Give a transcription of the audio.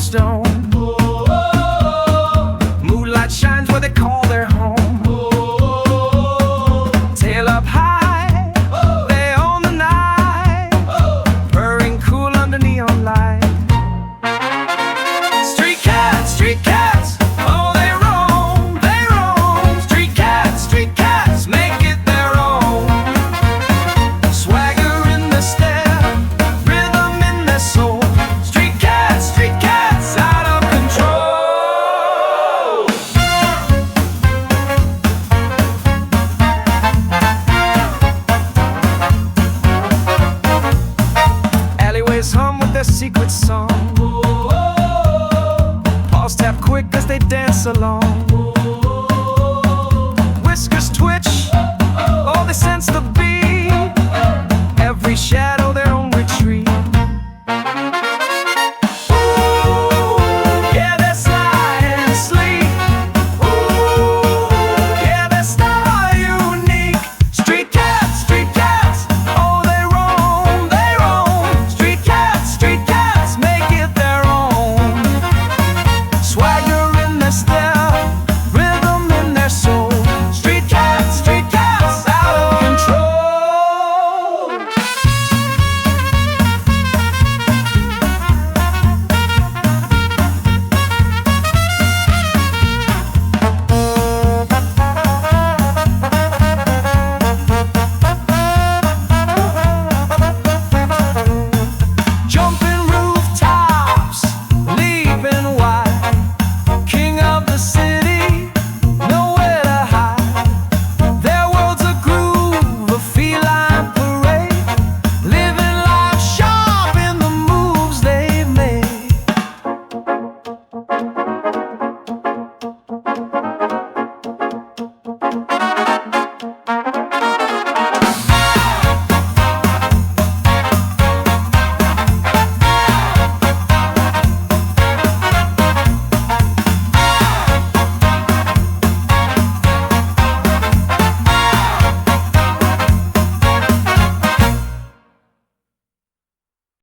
stone. Moonlight shines where they call their home. Tail up high, they own the night, purring cool under neon light. Street cats, oh they roam. Street cats, make it their own. Swagger in their step, rhythm in their soul. Street cats, out of control. Alleyways hum with their secret song. Paws tap quick as they dance along.